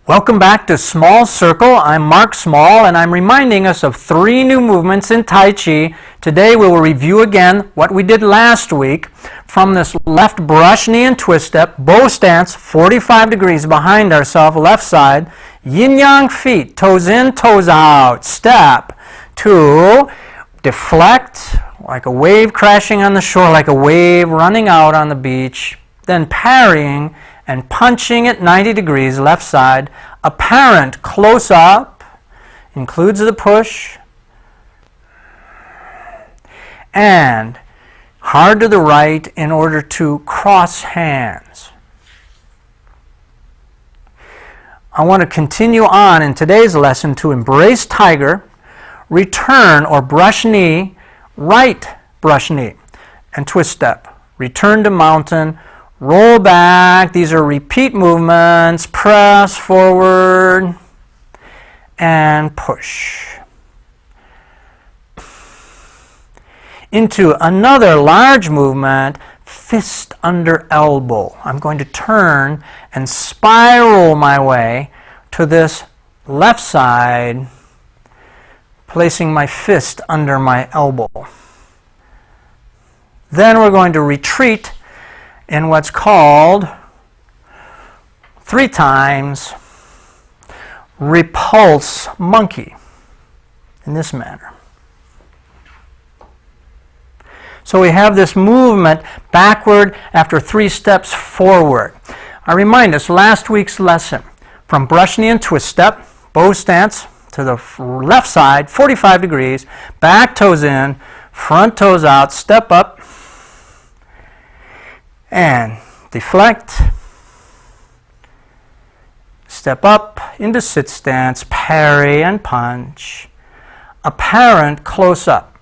Welcome back to Small Circle. I'm Mark Small, and I'm reminding us of 3 new movements in Tai Chi. Today we will review again what we did last week from this left brush knee and twist step, bow stance, 45 degrees behind ourselves, left side, yin-yang feet, toes in, toes out, step, 2, deflect, like a wave crashing on the shore, like a wave running out on the beach, then parrying, and punching at 90 degrees, left side, apparent close up, includes the push, and hard to the right in order to cross hands. I want to continue on in today's lesson to embrace tiger, return or brush knee, right brush knee, and twist step, return to mountain, roll back. These are repeat movements. Press forward and push. Into another large movement, fist under elbow. I'm going to turn and spiral my way to this left side, placing my fist under my elbow. Then we're going to retreat in what's called 3 times repulse monkey in this manner. So we have this movement backward after 3 steps forward. I remind us last week's lesson from brush knee and twist step, bow stance to the left side, 45 degrees, back toes in, front toes out, step up, and deflect, step up into sit stance, parry and punch, apparent close up,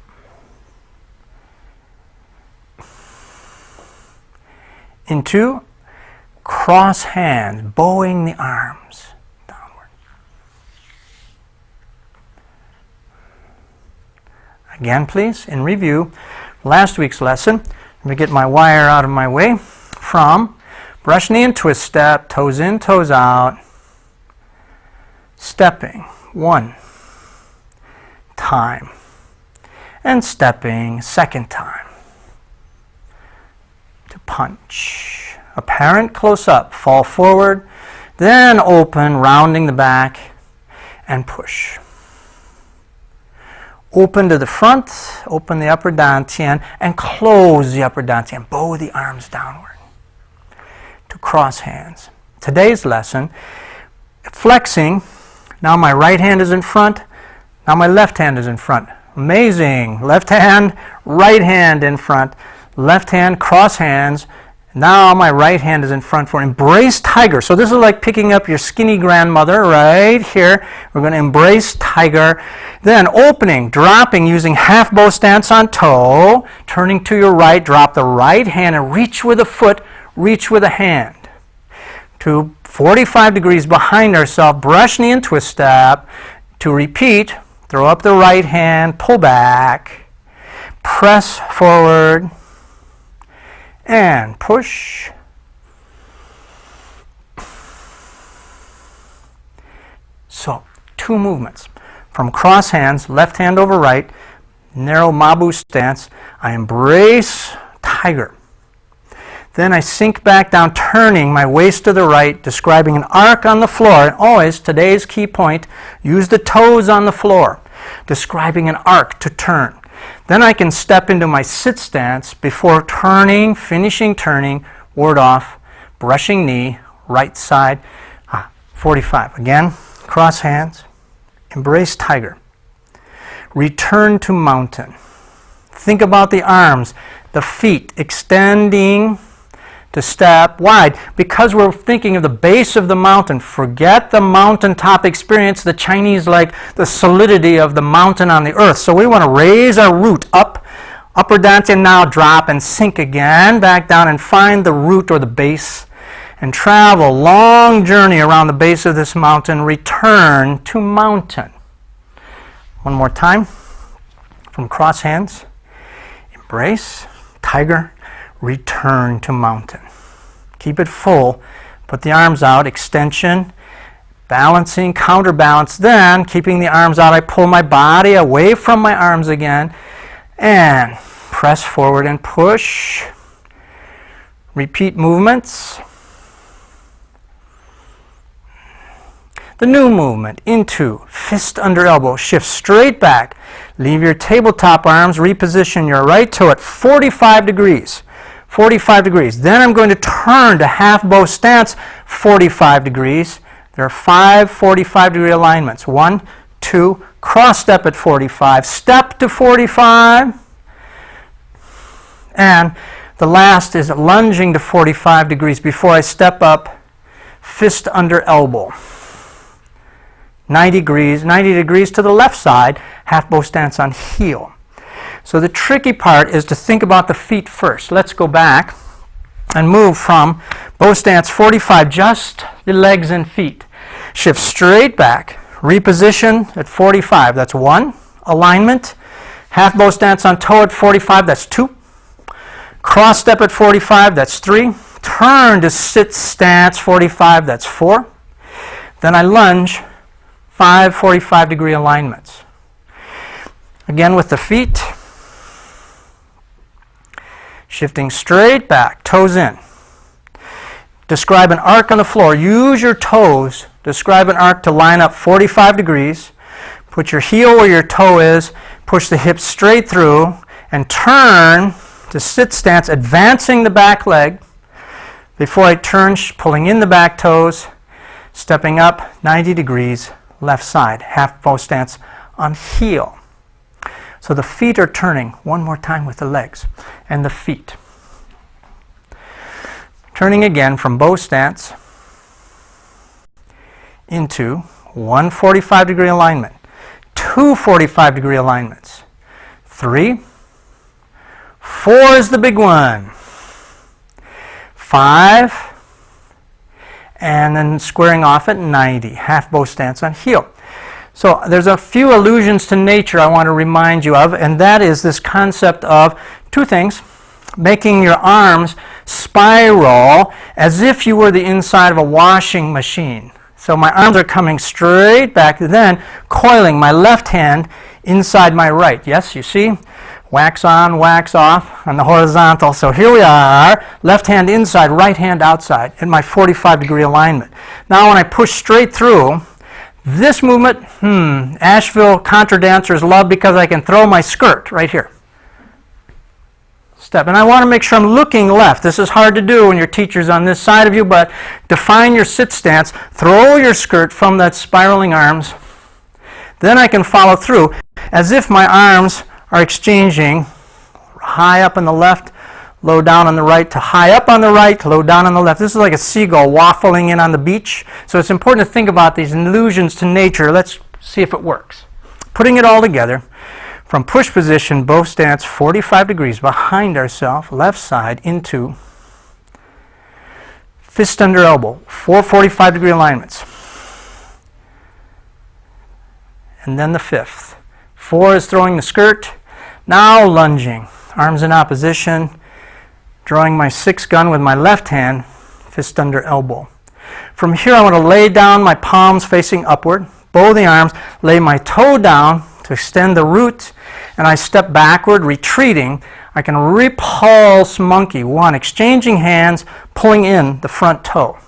into cross hands, bowing the arms downward. Again, please, in review, last week's lesson. Let me get my wire out of my way. From brush knee and twist step, toes in, toes out, stepping 1 time, and stepping 2nd time to punch. Apparent close up, fall forward, then open, rounding the back, and push. Open to the front, open the upper dantian, and close the upper dantian. Bow the arms downward to cross hands. Today's lesson, flexing. Now my right hand is in front. Now my left hand is in front. Amazing. Left hand, right hand in front. Left hand, cross hands. Now my right hand is in front for embrace tiger. So this is like picking up your skinny grandmother right here. We're going to embrace tiger. Then opening, dropping using half bow stance on toe. Turning to your right, drop the right hand and reach with a foot, reach with a hand. To 45 degrees behind ourselves, brush knee and twist step. To repeat, throw up the right hand, pull back, press forward, and push. So, 2 movements. From cross hands, left hand over right, narrow Mabu stance, I embrace tiger. Then I sink back down, turning my waist to the right, describing an arc on the floor. And always, today's key point, use the toes on the floor, describing an arc to turn. Then I can step into my sit stance before turning, finishing turning, ward off, brushing knee, right side, 45. Again, cross hands, embrace tiger. Return to mountain. Think about the arms, the feet extending to step wide. Because we're thinking of the base of the mountain, forget the mountaintop experience. The Chinese like the solidity of the mountain on the earth. So we want to raise our root up, upper dantian, now drop and sink again, back down and find the root or the base and travel long journey around the base of this mountain, return to mountain. One more time. From cross hands, embrace, tiger, return to mountain. Keep it full. Put the arms out, extension, balancing, counterbalance. Then, keeping the arms out, I pull my body away from my arms again and press forward and push. Repeat movements. The new movement into fist under elbow. Shift straight back. Leave your tabletop arms. Reposition your right toe at 45 degrees. 45 degrees. Then I'm going to turn to half bow stance, 45 degrees. There are 5 45-degree alignments. 1, 2, cross step at 45, step to 45. And the last is lunging to 45 degrees before I step up, fist under elbow. 90 degrees to the left side, half bow stance on heel. So the tricky part is to think about the feet first. Let's go back and move from bow stance 45, just the legs and feet. Shift straight back, reposition at 45, that's 1. Alignment, half bow stance on toe at 45, that's 2. Cross step at 45, that's 3. Turn to sit stance 45, that's 4. Then I lunge, 5 45-degree alignments. Again with the feet. Shifting straight back, toes in. Describe an arc on the floor. Use your toes. Describe an arc to line up 45 degrees. Put your heel where your toe is. Push the hips straight through and turn to sit stance, advancing the back leg. Before I turn, pulling in the back toes, stepping up 90 degrees, left side, half bow stance on heel. So the feet are turning one more time with the legs and the feet. Turning again from bow stance into 1 45-degree alignment, 2 45-degree alignments, 3, 4 is the big one, 5, and then squaring off at 90, half bow stance on heel. So there's a few allusions to nature I want to remind you of, and that is this concept of 2 things. Making your arms spiral as if you were the inside of a washing machine. So my arms are coming straight back, then coiling my left hand inside my right. Yes, you see? Wax on, wax off on the horizontal. So here we are, left hand inside, right hand outside in my 45-degree alignment. Now when I push straight through, this movement, Asheville contra dancers love because I can throw my skirt right here. Step. And I want to make sure I'm looking left. This is hard to do when your teacher's on this side of you, but define your sit stance. Throw your skirt from that spiraling arms. Then I can follow through as if my arms are exchanging high up on the left, low down on the right, to high up on the right, low down on the left. This is like a seagull waffling in on the beach. So it's important to think about these allusions to nature. Let's see if it works. Putting it all together. From push position, bow stance 45 degrees behind ourselves, left side into fist under elbow, 4 45-degree alignments. And then the 5th. 4 is throwing the skirt. Now lunging, arms in opposition, drawing my 6 gun with my left hand, fist under elbow. From here I want to lay down my palms facing upward, bow the arms, lay my toe down to extend the root, and I step backward, retreating. I can repulse monkey. 1, exchanging hands, pulling in the front toe.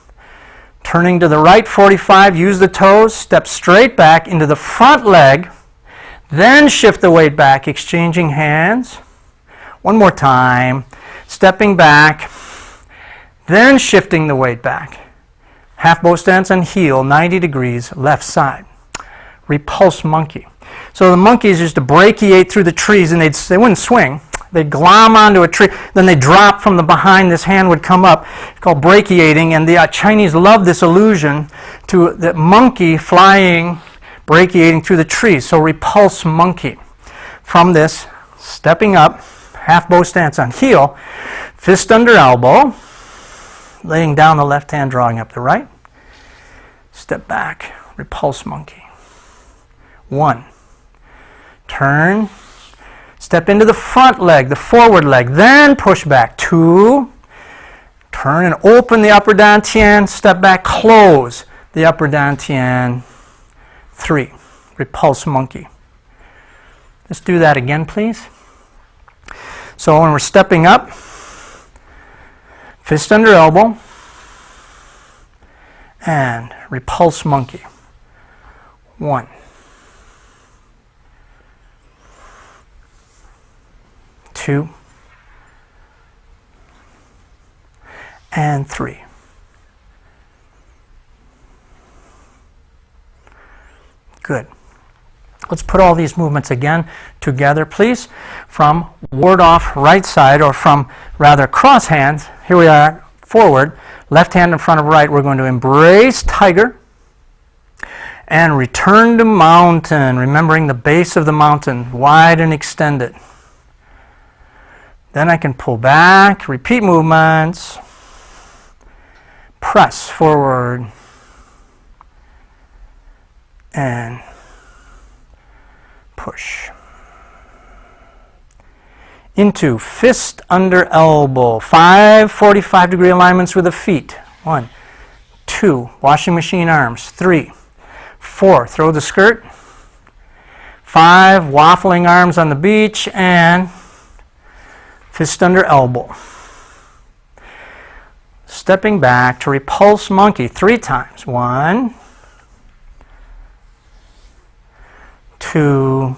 Turning to the right 45, use the toes, step straight back into the front leg, then shift the weight back, exchanging hands. 1 more time, stepping back, then shifting the weight back. Half bow stance on heel, 90 degrees, left side. Repulse monkey. So the monkeys used to brachiate through the trees, and they wouldn't swing. They'd glom onto a tree, then they'd drop from the behind, this hand would come up. It's called brachiating, and the Chinese love this allusion to the monkey flying, brachiating through the trees. So repulse monkey. From this, stepping up, half bow stance on heel, fist under elbow, laying down the left hand, drawing up the right. Step back, repulse monkey. 1. Turn, step into the front leg, the forward leg, then push back. 2, turn and open the upper dantian, step back, close. the upper dantian. 3, repulse monkey. Let's do that again, please. So when we're stepping up, fist under elbow, and repulse monkey. 1, 2, and 3. Good. Let's put all these movements again together, please. From ward off right side, or from rather cross hands. Here we are, forward, left hand in front of right. We're going to embrace tiger and return to mountain, remembering the base of the mountain, wide and extended. Then I can pull back, repeat movements, press forward, and push. Into fist under elbow. 5 45-degree alignments with the feet. 1, 2, washing machine arms. 3, 4, throw the skirt. 5, waffling arms on the beach, and fist under elbow. Stepping back to repulse monkey 3 times. 1, 2,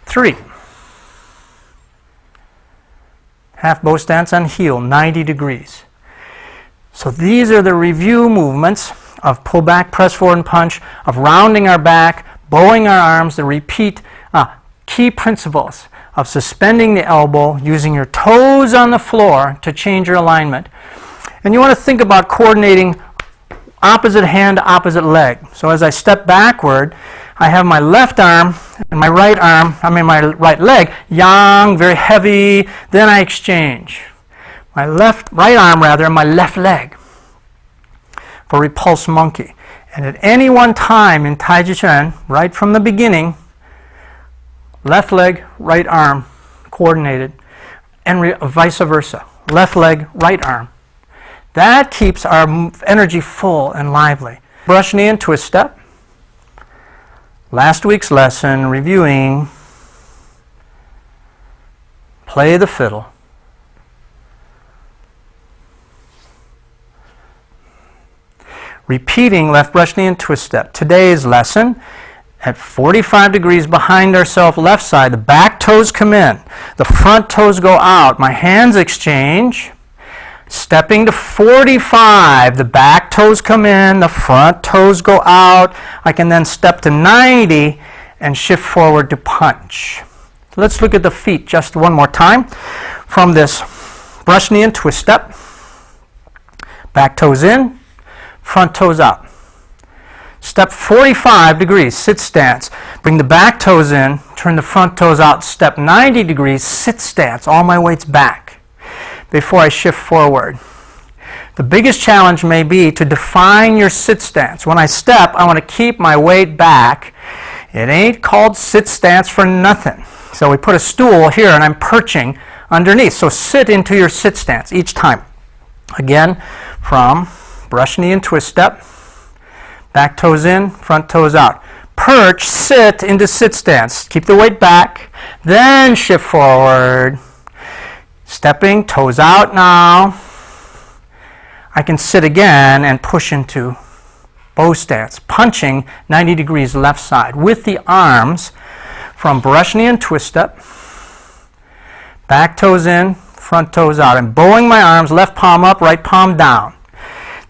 3. Half bow stance on heel, 90 degrees. So these are the review movements of pull back, press forward, and punch, of rounding our back, bowing our arms, the repeat key principles of suspending the elbow, using your toes on the floor to change your alignment. And you want to think about coordinating opposite hand, opposite leg. So as I step backward, I have my left arm and my right arm, my right leg, yang, very heavy. Then I exchange my right arm and my left leg for repulse monkey. And at any one time in Taijiquan, right from the beginning, left leg, right arm, coordinated, and vice versa. Left leg, right arm. That keeps our energy full and lively. Brush knee and twist step. Last week's lesson, reviewing, play the fiddle. Repeating left brush knee and twist step. Today's lesson, at 45 degrees behind ourselves, left side, the back toes come in, the front toes go out, my hands exchange. Stepping to 45, the back toes come in, the front toes go out. I can then step to 90 and shift forward to punch. Let's look at the feet just one more time. From this brush knee and twist step, back toes in, front toes out. Step 45 degrees, sit stance. Bring the back toes in, turn the front toes out. Step 90 degrees, sit stance. All my weight's back before I shift forward. The biggest challenge may be to define your sit stance. When I step, I want to keep my weight back. It ain't called sit stance for nothing. So we put a stool here and I'm perching underneath. So sit into your sit stance each time. Again, from brush knee and twist step, back toes in, front toes out. Perch, sit into sit stance. Keep the weight back, then shift forward. Stepping, toes out now. I can sit again and push into bow stance, punching 90 degrees left side with the arms from brush knee and twist step. Back toes in, front toes out. I'm bowing my arms, left palm up, right palm down.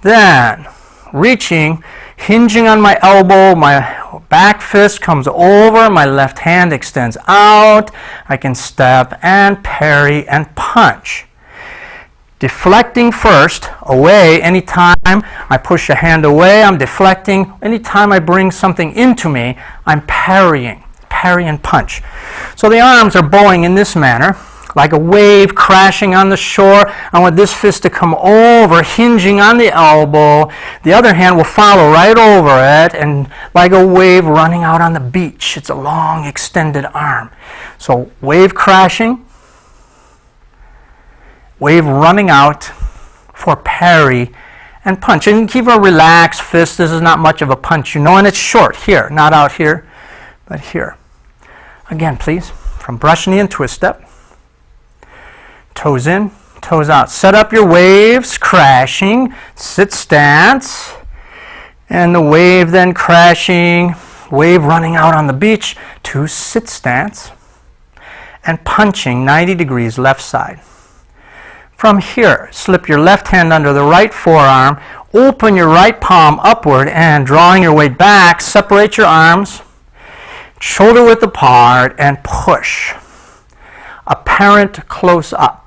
Then reaching, hinging on my elbow, my back fist comes over, my left hand extends out. I can step and parry and punch. Deflecting first, away. Anytime I push a hand away, I'm deflecting. Anytime I bring something into me, I'm parrying. Parry and punch. So the arms are bowing in this manner, like a wave crashing on the shore. I want this fist to come over, hinging on the elbow. The other hand will follow right over it, and like a wave running out on the beach. It's a long, extended arm. So wave crashing, wave running out, for parry and punch. And keep a relaxed fist. This is not much of a punch, you know, and it's short here, not out here, but here. Again, please, from brush knee and twist step. Toes in, toes out. Set up your waves, crashing, sit stance, and the wave then crashing, wave running out on the beach to sit stance, and punching 90 degrees left side. From here, slip your left hand under the right forearm, open your right palm upward, and drawing your weight back, separate your arms, shoulder width apart, and push. Apparent close up.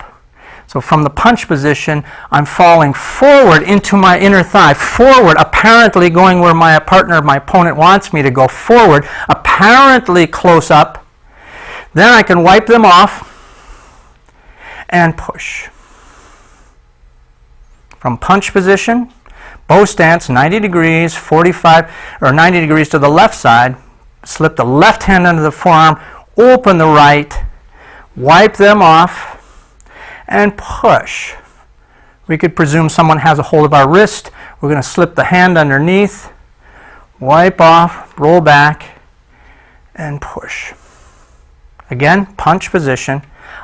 So from the punch position, I'm falling forward into my inner thigh, forward, apparently going where my partner, my opponent wants me to go, forward, apparently close up. Then I can wipe them off and push. From punch position, bow stance, 90 degrees, 45 or 90 degrees to the left side. Slip the left hand under the forearm, open the right, wipe them off, and push. We could presume someone has a hold of our wrist. We're going to slip the hand underneath, wipe off, roll back, and push. Again, punch position,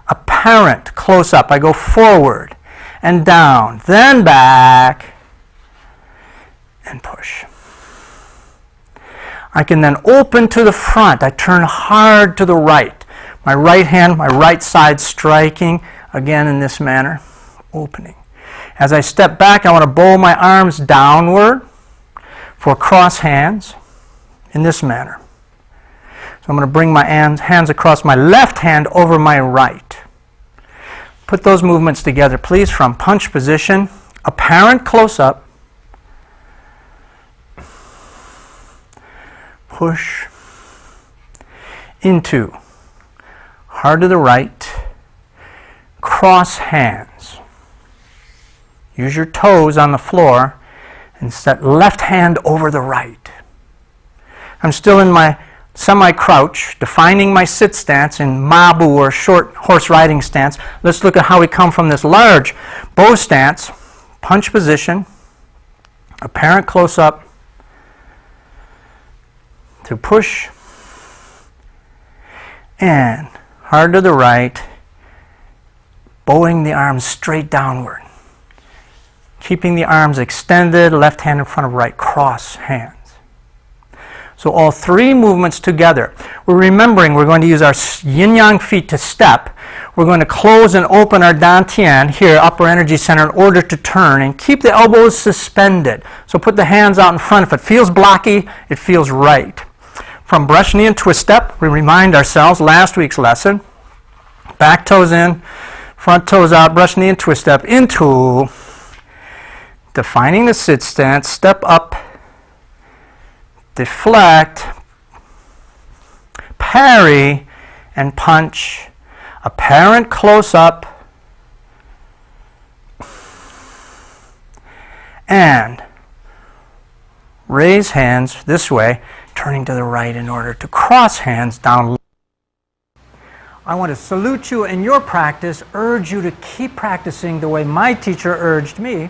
apparent close up. I go forward and down, then back, and push. I can then open to the front. I turn hard to the right. My right hand, my right side striking, again in this manner, opening. As I step back, I want to bow my arms downward for cross hands in this manner. So I'm going to bring my hands across my left hand over my right. Put those movements together, please, from punch position, apparent close up, push, into, hard to the right, cross hands. Use your toes on the floor and set left hand over the right. I'm still in my semi-crouch, defining my sit stance in Mabu or short horse riding stance. Let's look at how we come from this large bow stance, punch position, apparent close up, to push, and hard to the right, bowing the arms straight downward. Keeping the arms extended, left hand in front of right, cross hands. So all three movements together. We're remembering we're going to use our yin-yang feet to step. We're going to close and open our dantian here, upper energy center, in order to turn and keep the elbows suspended. So put the hands out in front. If it feels blocky, it feels right. From brush knee and twist step, we remind ourselves last week's lesson. Back toes in, front toes out, brush knee and twist step into defining the sit stance, step up, deflect, parry, and punch, apparent close up, and raise hands this way, turning to the right in order to cross hands down. I want to salute you in your practice, urge you to keep practicing the way my teacher urged me.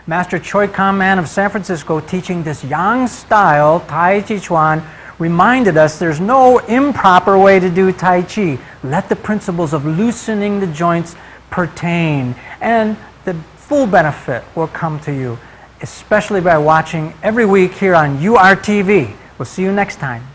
Master Choi Kam Man of San Francisco, teaching this Yang style, Taijiquan, reminded us there's no improper way to do Tai Chi. Let the principles of loosening the joints pertain, and the full benefit will come to you, especially by watching every week here on URTV. We'll see you next time.